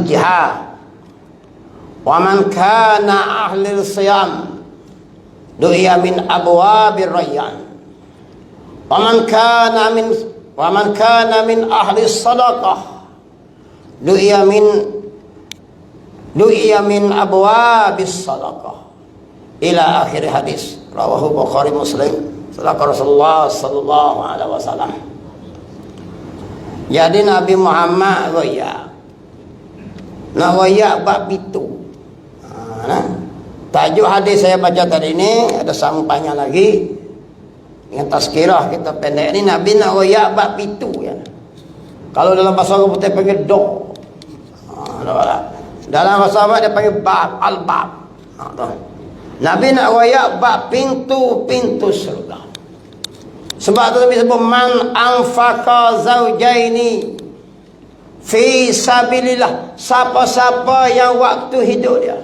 jihad. Wa man kana ahli siyam du'iya min abwabir rayyan. Wa man kana min ahli sadaqah du'iya min abwabis sadaqah ila akhir hadis. Rawahu Bukhari Muslim. Sadaqah Rasulullah sallallahu alaihi wasallam. Jadi Nabi Muhammad royak. Nak royak bab itu. Tajuk hadis saya baca tadi ini ada sampannya lagi. Dengan tazkirah kita pendek ini, Nabi nak royak bab itu ya. Kalau dalam bahasa Arab kita panggil do. Dalam bahasa Arab dia panggil bab, al-bab. Nabi nak royak bab pintu-pintu surga. Sebab tu Nabi sebut man anfaqa zaujaini fi sabilillah. Siapa-siapa yang waktu hidup dia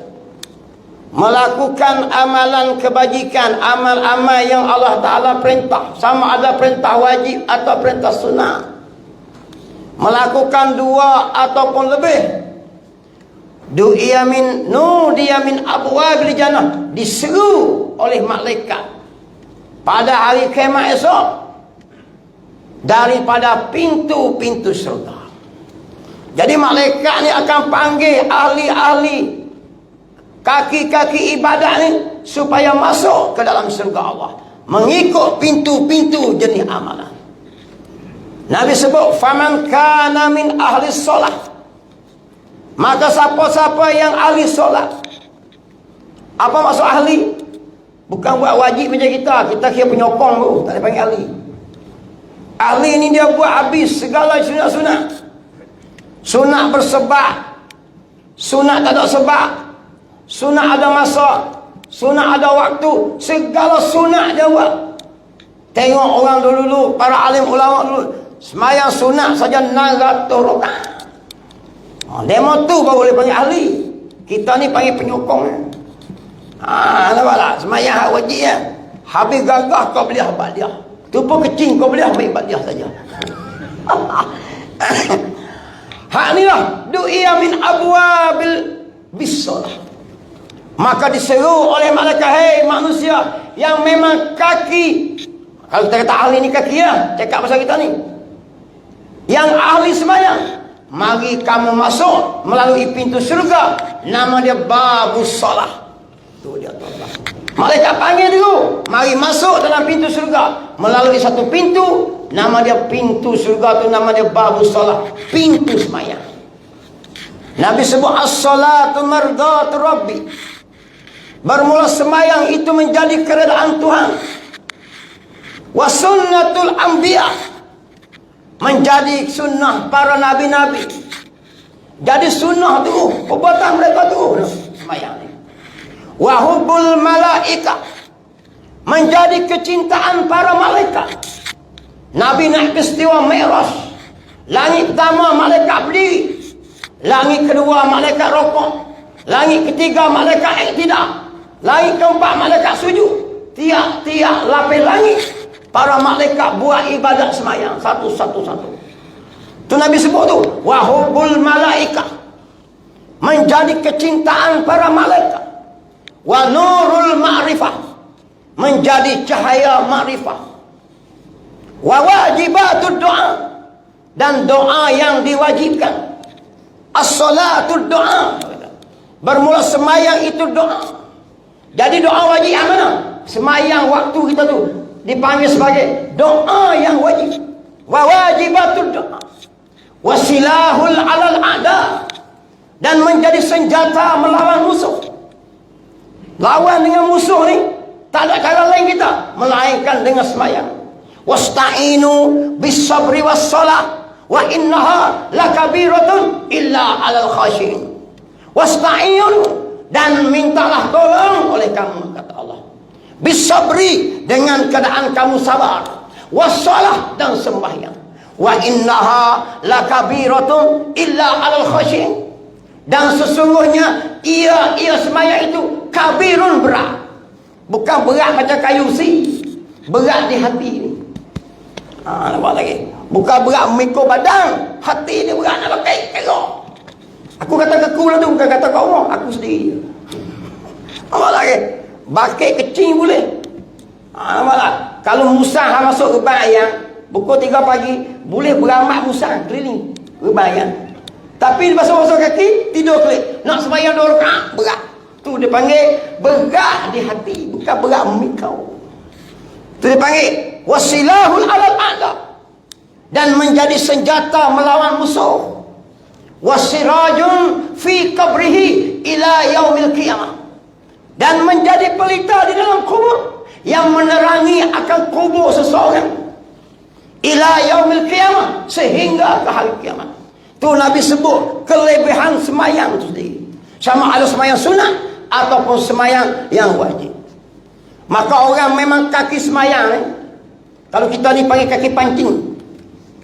melakukan amalan kebajikan, amal-amal yang Allah Ta'ala perintah, sama ada perintah wajib atau perintah sunnah, melakukan dua ataupun lebih, du'iya min abwabil jannah, diseru oleh malaikat pada hari kiamat esok daripada pintu-pintu surga. Jadi malaikat ni akan panggil ahli-ahli kaki-kaki ibadah ni supaya masuk ke dalam surga Allah mengikut pintu-pintu jenis amalan. Nabi sebut faman kana min ahli solat, maka siapa-siapa yang ahli solat. Apa maksud ahli? Bukan buat wajib macam kita kira penyokong tu, tak ada panggil ahli. Ahli ni dia buat habis segala sunat-sunat. Sunat bersebab, sunat tak ada sebab, sunat ada masa, sunat ada waktu, segala sunat dia buat. Tengok orang dulu, para alim ulama dulu, semayang sunat saja 600 rakaat. Demo tu baru boleh panggil ahli. Kita ni panggil penyokong. Nampak tak? Semayang hak wajib ya. Habis gagah kau beli badiah. Tu pun kecil kau beli ambil badiah saja. Hak ni lah du'iya min abwabil bisalah. Maka diseru oleh malaikat, hei manusia yang memang kaki, kalau kita kata ahli ni kaki lah, cakap pasal kita ni, yang ahli semayang, mari kamu masuk melalui pintu surga, nama dia babus salah. Tu dia tuan-tuan. Malaikat panggil dulu, mari masuk dalam pintu surga melalui satu pintu, nama dia pintu surga tu, nama dia babus salah, pintu semayang. Nabi sebut as-salatu mardatu rabbi. Bermula semayang itu menjadi keredaan Tuhan. Wa sunnatul anbiya, menjadi sunnah para nabi-nabi. Jadi sunnah tu perbuatan mereka tu semayang ni. Wa hubbul malaika, menjadi kecintaan para malaikat. Nabi naik peristiwa Mi'raj, langit pertama malaikat berdiri, langit kedua malaikat rokok, langit ketiga malaikat iktidal, langit keempat malaikat sujud. Tiap-tiap lapis langit para malaikat buat ibadat semayang satu-satu. Tu Nabi sebut tu wa hubbul malaika, menjadi kecintaan para malaikat. Wa nurul ma'rifah, menjadi cahaya ma'rifah. Wa wajibatud doa, dan doa yang diwajibkan. As-salatud doa, bermula semayang itu doa. Jadi doa wajib yang mana? Semayang waktu kita tu dipanggil sebagai doa yang wajib. Wa wajibatud doa, wasilahul alal a'da, dan menjadi senjata melawan musuh. Lawan dengan musuh ni tak ada cara lain kita melainkan dengan semayang. Wasta'inu bis sabri was salah wa innaha lakabiratun illa 'alal khashiin. Wasta'inu, dan mintalah tolong oleh kamu, kata Allah, bis sabri, dengan keadaan kamu sabar, was salah, dan sembahyang, wa innaha lakabiratun illa 'alal khashiin, dan sesungguhnya ia semayang itu kabirun, berat. Bukan berat macam kayu si, berat di hati ni. Nampak lagi? Bukan berat memikul badan, hati ni berat nak pakai kerok. Aku kata ke kau lah tu, bukan kata ke Allah. Aku sendiri. Nampak lagi. Bakit kecil boleh. Nampak tak? Kalau Musa masuk ke bayang, pukul 3 pagi, boleh beramak Musa keliling ke bayang. Tapi dia basuh-basuh kaki, tidur kelik. Nak sembahyang 2 rakaat, berat. Tu dia panggil berat di hati, bukan berat memikau. Tu dia panggil wasilahul alal a'da. Dan menjadi senjata melawan musuh. Wasirajun fi qabrihi ila yaumil qiyamah. Dan menjadi pelita di dalam kubur yang menerangi akan kubur seseorang ila yaumil qiyamah, sehingga ke hari kiamat. Tu Nabi sebut kelebihan semayang tu sendiri. Sama ada semayang sunat ataupun semayang yang wajib. Maka orang memang kaki semayang kalau kita ni panggil kaki pancing.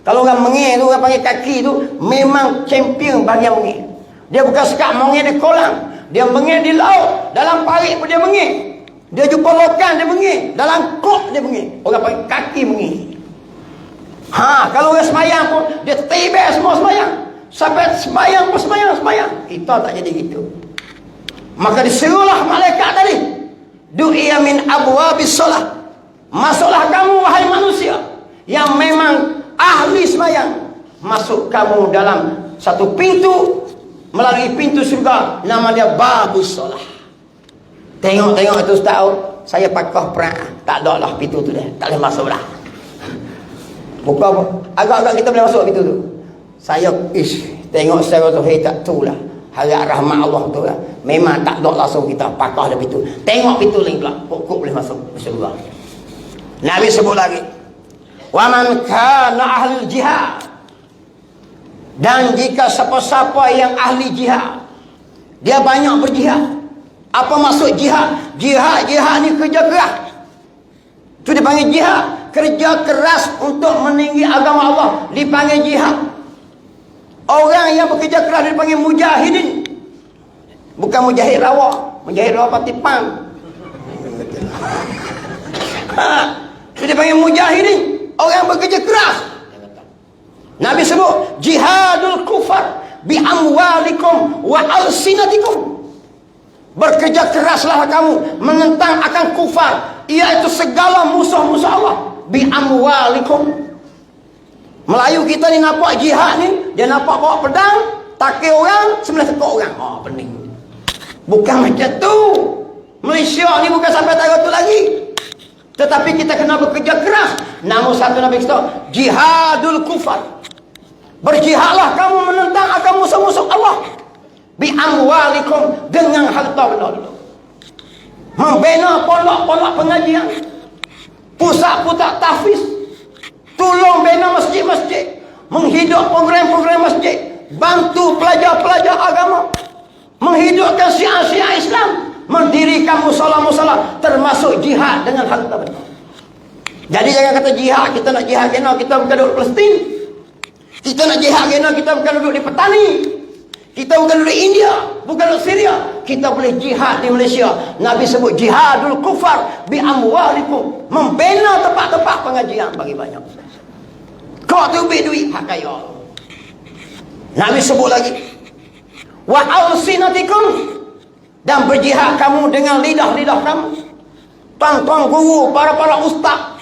Kalau orang mengir tu, orang panggil kaki tu, memang champion bagi yang mengir. Dia bukan sekat mengir di kolam, dia mengir di laut. Dalam parit pun dia mengir. Dia jumpa lokan dia mengir, dalam kop dia mengir. Orang panggil kaki mengir. Kalau orang semayang pun dia tibet semua semayang. Sampai semayang pun semayang. Kita tak jadi gitu. Maka diserulah malaikat tadi, du'iya min abwabis solah. Masuklah kamu wahai manusia yang memang ahli semayang. Masuk kamu dalam satu pintu, melalui pintu surga, nama dia babus solah. Tengok itu ustaz, saya pakah perang, tak ada lah pintu tu dah, tak boleh masuk lah. Bukan agak-agak kita boleh masuk pintu tu. Saya tengok secara tu, tak tu lah, harap rahmat Allah tu lah. Memang tak ada langsung kita pakah dah pintu. Tengok pintu lain pula, pokok boleh masuk surga. Nabi sebut lagi, wa man kana ahli jihad. Dan jika siapa-siapa yang ahli jihad, dia banyak berjihad. Apa maksud jihad? Jihad ni kerja keras. Itu dipanggil jihad. Kerja keras untuk meninggi agama Allah dipanggil jihad. Orang yang bekerja keras dipanggil mujahidin. Bukan mujahid rawa. Mujahid rawa patipang. Itu dipanggil mujahidin. Orang bekerja keras. Nabi sebut jihadul kufar bi amwalikum wa alsinatikum. Berkerja keraslah kamu menentang akan kufar, iaitu segala musuh-musuh Allah, bi amwalikum. Melayu kita ni nampak jihad ni, dia nampak bawa pedang, takir orang, sebelah tekuk orang. Pening. Bukan macam tu. Malaysia ni bukan sampai tahap tu lagi. Tetapi kita kena bekerja keras. Namun satu Nabi kita, jihadul kufar. Berjihadlah kamu menentang akan musuh-musuh Allah. Bi amwalikum, dengan harta benda. Membina pondok-pondok pengajian, pusat-pusat tahfiz, tolong bina masjid-masjid, menghidup program-program masjid, bantu pelajar-pelajar agama, menghidupkan syiar-syiar Islam, mendirikan musola-musola, termasuk jihad dengan harta benda. Jadi jangan kata jihad, kita nak jihad kena kita bukan duduk Palestin. Kita nak jihad kena kita bukan duduk di petani. Kita bukan duduk India, bukan duduk Syria. Kita boleh jihad di Malaysia. Nabi sebut jihadul kufar bi amwalikum. Membina tempat-tempat pengajian bagi banyak. Kau tu duit hak kaya. Nabi sebut lagi wa alsinatikum, dan berjihad kamu dengan lidah-lidah kamu. Tuan-tuan guru, para-para ustaz,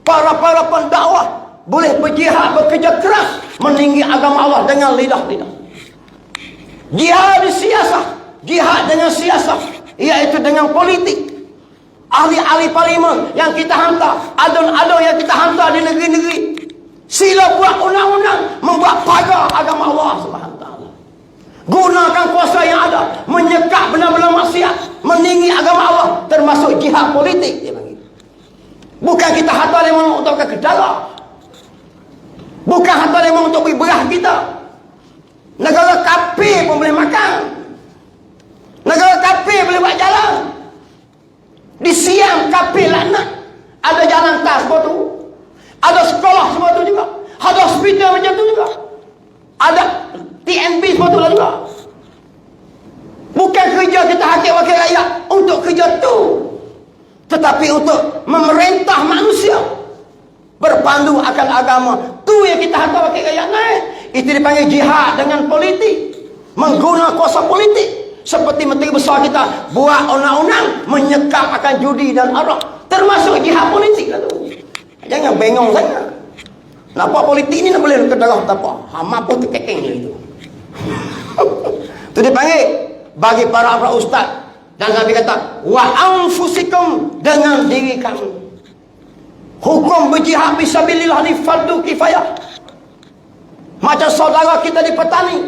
para-para pendakwah boleh berjihad, bekerja keras meninggi agama Allah dengan lidah-lidah. Jihad di siasah, jihad dengan siasah, iaitu dengan politik. Ahli-ahli parlimen yang kita hantar, adun-adun yang kita hantar di negeri-negeri, sila buat undang-undang, membuat pagar agama Allah Subhanahu wa taala. Gunakan kuasa yang ada, menyekat benar-benar maksiat, meninggi agama Allah, termasuk jihad politik dia panggil. Bukan kita hantar lemon untuk ke kedala. Bukan hantar lemon untuk beri beras kita. Negara kafir pun boleh makan. Negara kafir boleh buat jalan. Di Siam kafir laknat. Ada jalan tas semua tu. Ada sekolah semua tu juga. Ada hospital macam tu juga. Ada TNB semua tu lah juga. Bukan kerja kita hakik wakil rakyat untuk kerja tu, tetapi untuk memerintah manusia berpandu akan agama. Tu yang kita hantar wakil rakyat naik. Itu dipanggil jihad dengan politik. Mengguna kuasa politik. Seperti Menteri Besar kita buat undang-undang menyekap akan judi dan arak. Termasuk jihad politik lah tu. Jangan bengong saya. Nampak politik ni nak boleh ke darah tak apa. Hama pun terkekeng itu. Tu dipanggil bagi para ustaz. Dan Nabi kata, wa anfusikum, dengan diri kamu. Hukum berjihad fisabilillah ni fardu kifayah. Macam saudara kita di petani,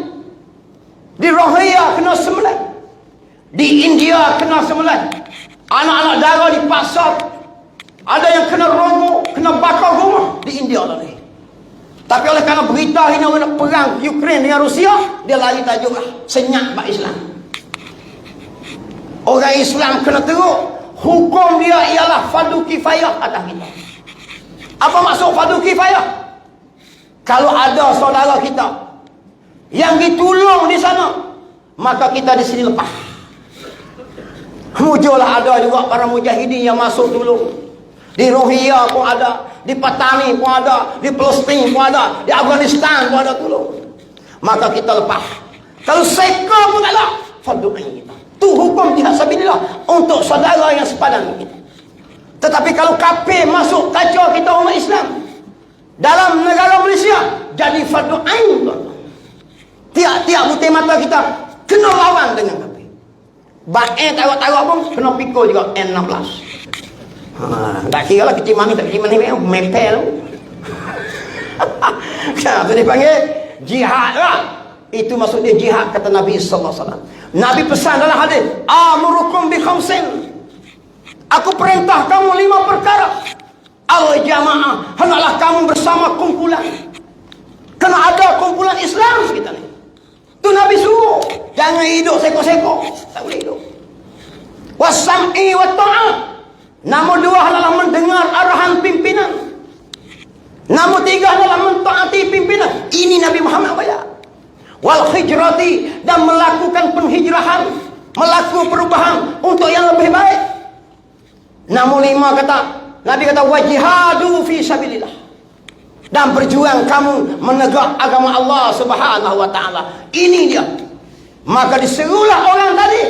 di Rohingya kena sembelih, di India kena sembelih, anak-anak dara di pasar, ada yang kena roboh, kena bakar rumah di India lah ni. Tapi oleh kerana berita ini nak perang Ukraine dengan Rusia, dia lari tajuk lah, senyap bak Islam. Orang Islam kena teruk. Hukum dia ialah fardu kifayah atas kita. Apa maksud fardu kifayah? Kalau ada saudara kita yang ditolong di sana, maka kita di sini lepas. Mujurlah ada juga para mujahidin yang masuk tolong. Di Rohingya pun ada, di Patani pun ada, di Palestin pun ada, di Afghanistan pun ada tolong. Maka kita lepas. Kalau seka pun tak ada, fardu ain kita. Tu hukum jihad sabilillah untuk saudara yang sepadan kita. Tetapi kalau kafir masuk kacau kita umat Islam dalam negara Malaysia, jadi fardu ain tuan. Tiap-tiap butir mata kita kena lawan dengan kafir. Baik tarak-tarak pun kena pikul juga N16. Tak kira lah kecil mani tak kecil mani mepel. Itu dipanggil jihad lah. Itu maksud dia jihad, kata Nabi sallallahu alaihi wasallam. Nabi pesan dalam hadis, amurukum bi khamsin. Aku perintah kamu 5 perkara. Al-jamaah, hendaklah kamu bersama kumpulan. Kena ada kumpulan Islam kita ni. Tu Nabi suruh, jangan hidup seko-seko. Tak boleh hidup. Wasam'i wa ta'ah. Nombor 2 adalah mendengar arahan pimpinan. Nombor 3 adalah mentaati pimpinan. Ini Nabi Muhammad bayar. Wal hijrati, dan melakukan penghijrahan, melakukan perubahan untuk yang lebih baik. Nombor 5 kata Nabi kata wajihadu fi sabilillah, dan berjuang kamu menegak agama Allah Subhanahu wa taala. Ini dia. Maka diserulah orang tadi,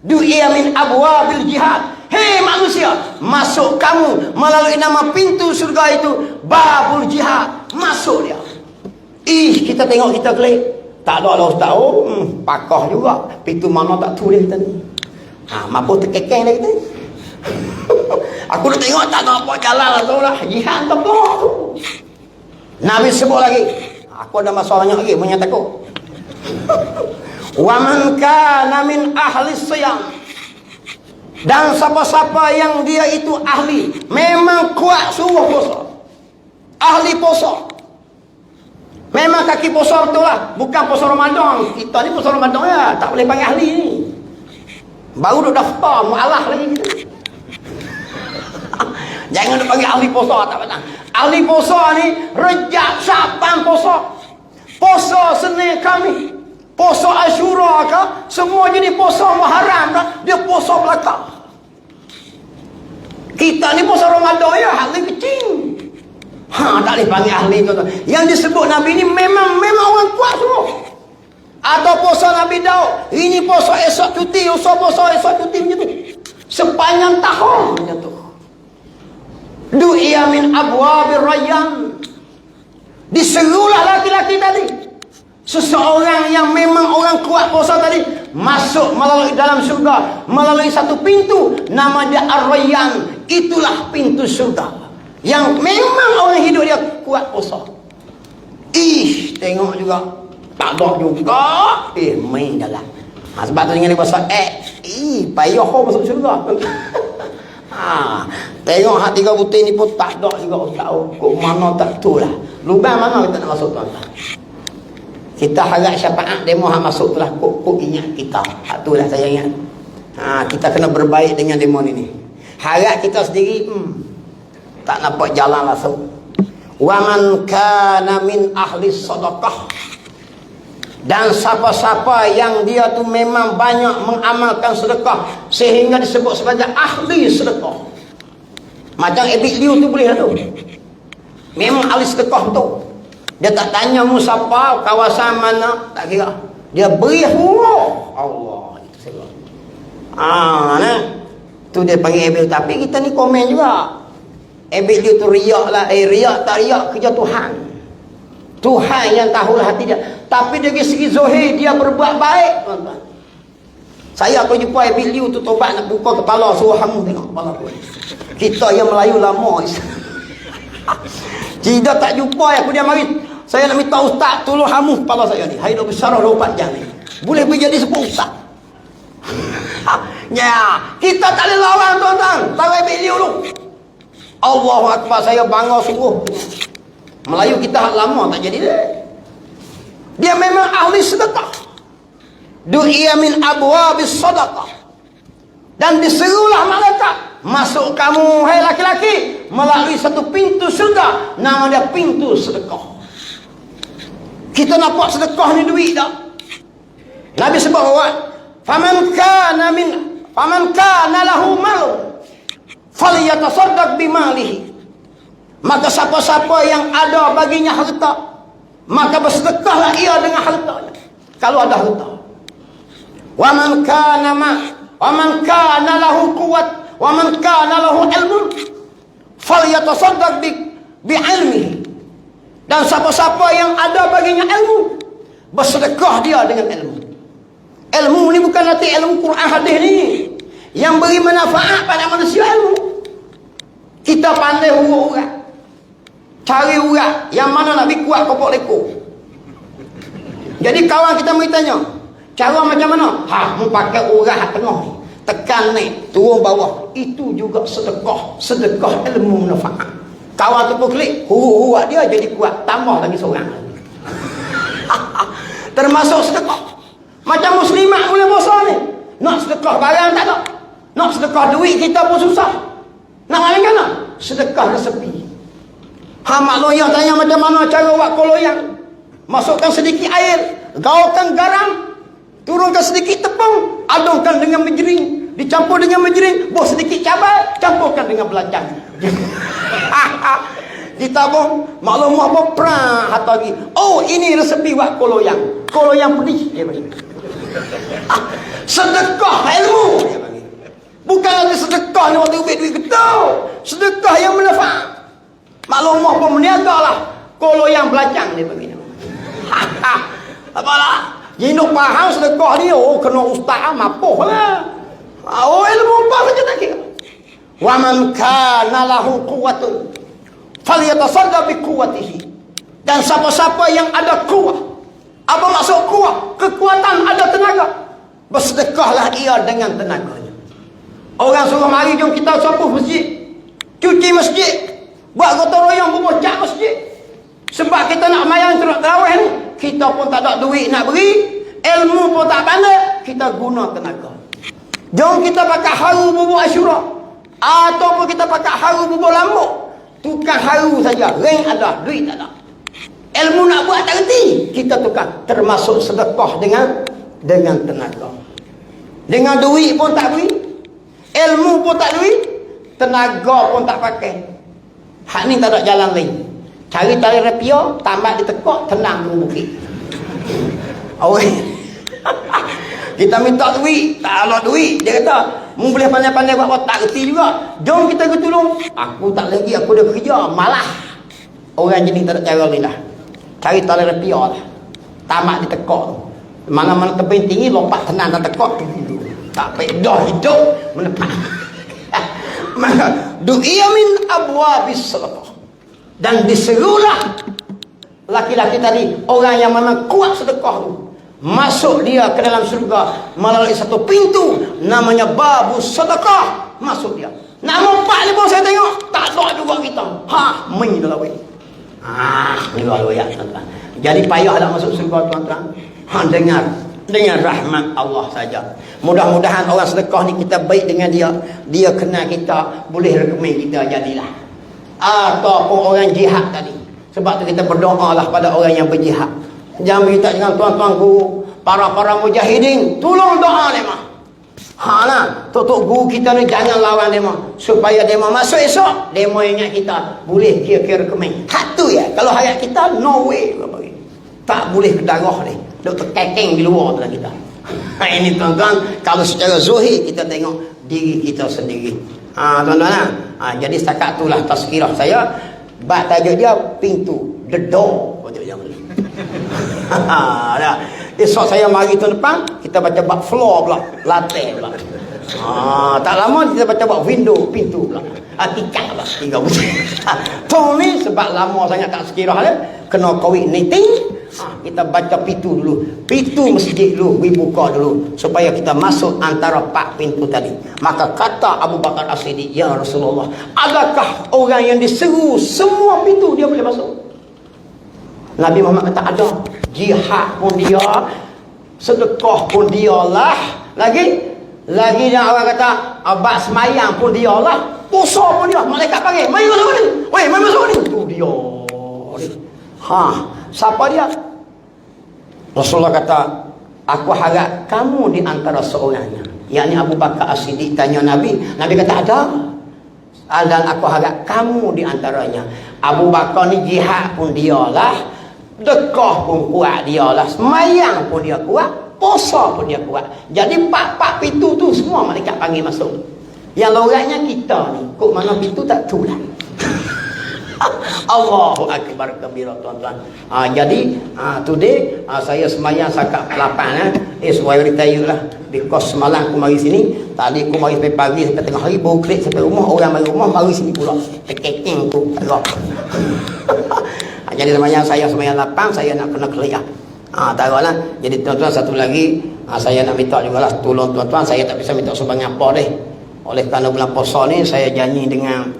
du'iya min abwabil jihad. Hei manusia, masuk kamu melalui nama pintu surga itu, babul jihad. Masuk dia. Kita tengok kita klik, tak ada lah ustaz. Pakah juga. Pintu mana tak tulis kita ni. Mampu terkekeng dah kita. Aku dah tengok tak ada apa jalan lah tu lah. Jihad tak apa tu. Nabi sebut lagi. Aku ada masalah banyak lagi menyatakan. Wa man kana min ahli siyam, dan siapa-siapa yang dia itu ahli, memang kuat suruh puasa, ahli puasa, memang kaki puasa betul lah, bukan puasa Ramadan. Kita ni puasa Ramadan ya, tak boleh panggil ahli ni. Baru duk daftar, mu'alah lagi kita. Jangan duk panggil ahli puasa, tak betul. Ahli puasa ni Rejab, Syaban puasa, puasa Senin Khamis, puasa Asyura ke, semua jenis puasa Muharram dah, dia puasa belakang. Kita ni puasa Ramadan ya, ahli kecil. Tak boleh panggil ahli tu. Yang disebut Nabi ni memang orang kuat semua. Atau puasa Nabi Daud, ini puasa esok cuti, puasa esok cuti macam tu. Sepanjang tahun macam tu. Du'iya min abwabir rayyan. Diserulah laki-laki tadi. Seseorang yang memang orang kuat puasa tadi masuk melalui dalam surga melalui satu pintu, nama dia Ar-Rayyan. Itulah pintu surga yang memang orang hidup dia kuat puasa. Tengok juga tak ada juga. Main jalan. Sebab tu dengan dia puasa payah masuk surga. Tengok hak 3 butir ni pun tak ada juga ustaz. Kok mana tak tu lah. Lubang mana kita nak masuk tuan-tuan. Kita harap syafaat demo hak masuk tu lah. Kok ingat kita. Hak tu lah saya ingat. Kita kena berbaik dengan demo ni. Harap kita sendiri tak nampak jalan langsung. Wa man kana min ahli sedekah, dan siapa-siapa yang dia tu memang banyak mengamalkan sedekah sehingga disebut sebagai ahli sedekah. Macam Ebik Liu tu boleh tu. Memang ahli sedekah tu. Dia tak tanya mu siapa, kawasan mana, tak kira. Dia beri huruf Allah itu saya. Nah, tu dia panggil Ebil. Tapi kita ni komen juga. Ebil dia tu riak lah. Riak tak riak kerja Tuhan. Tuhan yang tahulah hati dia. Tapi dari segi zahir dia berbuat baik, tuan-tuan. Saya kalau jumpa Ebil Liu tu tobat nak buka kepala, suruh hamu tengok kepala aku. Kita yang Melayu lama. Tidak tak jumpa aku dia mari. Saya nak minta ustaz tolong hamu kepala saya ni. Hai dah besar dah 4 jam ni. Boleh menjadi sebuah ustaz. Ya, kita tak boleh lawan tuan-tuan. Tahu Ebil Liu tu. Allahu Akbar, saya bangga sungguh. Melayu kita hak lama tak jadi dia. Dia memang ahli sedekah. Du'iya min abwabis sadaqah. Dan diserulah malaikat, masuk kamu hai laki-laki melalui satu pintu surga, nama dia pintu sedekah. Kita nampak sedekah ni duit tak? Nabi sebut bahawa faman kana lahu mal falyatasaddaq bimalihi. Maka siapa-siapa yang ada baginya harta, maka bersedekahlah ia dengan hartanya. Kalau ada harta. Wa man kana lahu quwwat, wa man kana lahu ilmun, falyatasaddaq bi ilmihi. Dan siapa-siapa yang ada baginya ilmu, bersedekah dia dengan ilmu. Ilmu ni bukan nanti ilmu Quran hadis ni yang beri manfaat pada manusia ilmu. Kita pandai huruf orang. Cari urat yang mana nak lebih kuat kopok lekor. Jadi kawan kita mari tanya, cara macam mana? Mu pakai urat tengah ni, tekan ni, turun bawah. Itu juga sedekah, sedekah ilmu manfaat. Kawan tu pun klik, huruf dia jadi kuat, tambah lagi seorang. Termasuk sedekah. Macam muslimat mula puasa ni, nak sedekah barang tak ada, nak sedekah duit kita pun susah. Nak main mana? Sedekah resepi. Mak loyang tanya macam mana cara buat koloyang. Masukkan sedikit air, gaulkan garam, turunkan sedikit tepung, adungkan dengan menjering, dicampur dengan menjering, buah sedikit cabai, campurkan dengan belacan. Ditabung, maklum apa perah atau lagi. Oh, ini resepi buat koloyang. Koloyang pedih dia bagi. Sedekah ilmu dia bagi. Bukan ada sedekah ni waktu duit getau. Sedekah yang manfaat. Maklumah pun meniaga lah. Koloyang belacang dia begini. Apalah. Jinuk faham sedekah dia. Oh kena ustaz mapuh lah. Oh ilmu apa saja tak kira. Wa man kana lahu quwwatun falyatasaddaq bi quwwatihi. Dan siapa-siapa yang ada kuat. Apa maksud kuat? Kekuatan, ada tenaga. Bersedekahlah ia dengan tenaganya. Orang suruh mari jom kita sapu masjid. Cuci masjid. Buat gotong royong memocak masjid. Sebab kita nak mayang turut tarawih ni, kita pun tak ada duit nak beri, ilmu pun tak pandai, kita guna tenaga. Jom kita pakai haru bubuk Asyura, ataupun kita pakai haru bubuk Lambuk. Tukar haru saja, ring ada, duit tak ada. Ilmu nak buat tak reti, kita tukar. Termasuk sedekah dengan tenaga. Dengan duit pun tak beri, ilmu pun tak duit, tenaga pun tak pakai. Hak ni tak ada jalan lain. Cari tali rapia, tambah ditekuk, tenang ke bukit. Awak kita minta duit, tak ada duit. Dia kata, mu boleh pandai-pandai buat apa, tak reti juga. Jom kita ke tolong. Aku tak lagi, aku dah kerja, malah. Orang jenis tak ada cara lain dah. Cari tali rapia lah. Tambah ditekuk. Mana-mana tebing tinggi, lompat tenang dan tekuk. Tak pedah hidup, menepat. Maka du'iya min abwabis sadaqah. Dan diserulah laki-laki tadi, orang yang mana kuat sedekah tu, masuk dia ke dalam surga melalui satu pintu namanya babus sedekah. Masuk dia. Nama 4 ni pun saya tengok tak ada juga kita. Main dalam wei. Ni lalu ya tuan-tuan. Jadi payah nak masuk surga tuan-tuan. Dengan rahmat Allah saja. Mudah-mudahan orang sedekah ni kita baik dengan dia, dia kenal kita, boleh rekomen kita jadilah. Ataupun orang jihad tadi. Sebab tu kita berdoalah pada orang yang berjihad. Jangan minta dengan tuan-tuan guru, para mujahidin, tolong doa dia mah. Tok guru kita ni jangan lawan dia mah, supaya dia mah masuk esok, dia mau ingat kita, boleh kira-kira rekomen. Hak tu ya, kalau hayat kita no way tak boleh ke darah ni. duk terkekeng di luar tu kita. Ini tuan-tuan, kalau secara zuhir kita tengok diri kita sendiri. Tuan-tuan, jadi setakat itulah tazkirah saya. Bab tajuk dia pintu, the door. Esok saya mari tahun depan kita baca bab floor pula, lantai pula. Tak lama kita baca bab window, pintu pula. Tikat lah 3 bulan. Tu ni sebab lama sangat tak sekirah dia, kena COVID-19. Kita baca pintu dulu. Pintu masjid dulu dibuka dulu supaya kita masuk antara 4 pintu tadi. Maka kata Abu Bakar As-Siddiq, ya Rasulullah, adakah orang yang diseru semua pintu dia boleh masuk? Nabi Muhammad kata ada. Jihad pun dia, sedekah pun dialah. Lagi yang orang kata abad semayang pun dialah. Puasa pun dia. Malaikat panggil, mari masuk ni. Weh, mari masuk ni. Tu dia. Siapa dia? Rasulullah kata, aku harap kamu di antara seorangnya. Yakni Abu Bakar As-Siddiq tanya Nabi. Nabi kata ada. Dan aku harap kamu di antaranya. Abu Bakar ni jihad pun dialah, dekah pun kuat dialah, semayang pun dia kuat, puasa pun dia kuat. Jadi 4 pintu tu semua malaikat panggil masuk. Yang lorangnya kita ni, kok mana pintu tak tu lah. Allahu Akbar kabira tuan-tuan. Jadi today saya semayang sakat 8 sesuai beritahu lah. Because semalam aku mari sini, tadi aku mari sampai pagi sampai tengah hari, baru klik sampai rumah, orang mari rumah mari sini pula. Terkekeng tu tak gerak. Jadi semayang saya semayang 8, saya nak kena clear. Taruhlah. Jadi tuan-tuan, satu lagi saya nak minta juga lah, tolong tuan-tuan, saya tak bisa minta sumbangan apa deh. Oleh kerana bulan puasa ni saya janji dengan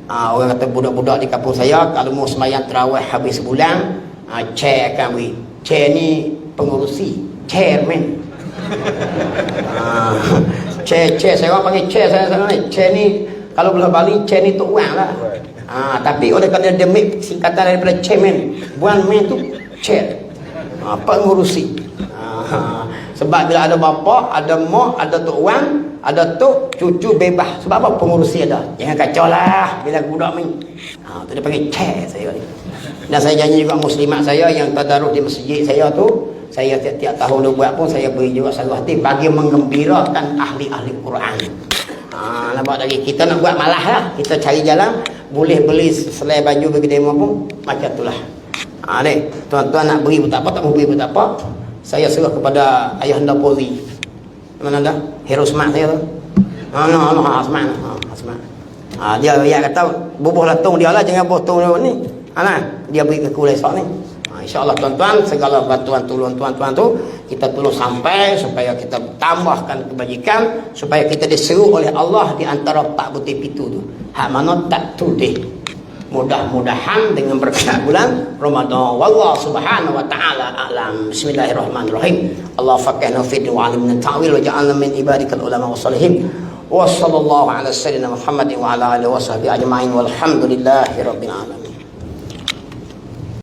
orang kata budak-budak di kampung saya, kalau mau semayang tarawih habis sebulan, chair akan beri. Chair ni pengurusi, chairman. Chair saya orang panggil chair saya ni. Chair ni kalau belah Bali, chair ni tok wang lah. Tapi oleh kerana dia make singkatan daripada chairman, one man tu chair, pengurusi. Sebab bila ada bapa, ada mak, ada tok wang, ada tok, cucu bebas. Sebab apa? Pengurusi ada. Jangan kacau lah bila budak main. Tu dia panggil chair saya ni. Dan saya janji juga muslimat saya yang tadarus di masjid saya tu, saya tiap-tiap tahun dia buat pun saya beri juga satu hati bagi menggembirakan ahli-ahli Quran. Nampak lagi kita nak buat malah lah, kita cari jalan, boleh beli selai baju bagi demo pun macam itulah. Tuan-tuan nak beri pun tak apa, tak mau beri pun tak apa, saya serah kepada ayahanda Polri. Mana dah? Hero Smart saya tu. Smart. Dia kata bubuh latung dia lah, jangan bubuh tung ni. Dia beri ke kulai esok ni. InsyaAllah tuan-tuan, segala bantuan tolong tuan-tuan tu kita tolong sampai supaya kita tambahkan kebajikan, supaya kita diseru oleh Allah di antara 4 butir pintu tu. Hak mana tak tudih. Mudah-mudahan dengan berkat bulan Ramadan, wallahu subhanahu wa ta'ala a'lam. Bismillahirrahmanirrahim. Allah faqihna fi din wa 'allimna ta'wil wa ja'alna min ibadikal ulama wa salihin. Wa sallallahu ala sayyidina Muhammadin wa ala alihi wa sahbihi ajma'in walhamdulillahi rabbil alamin.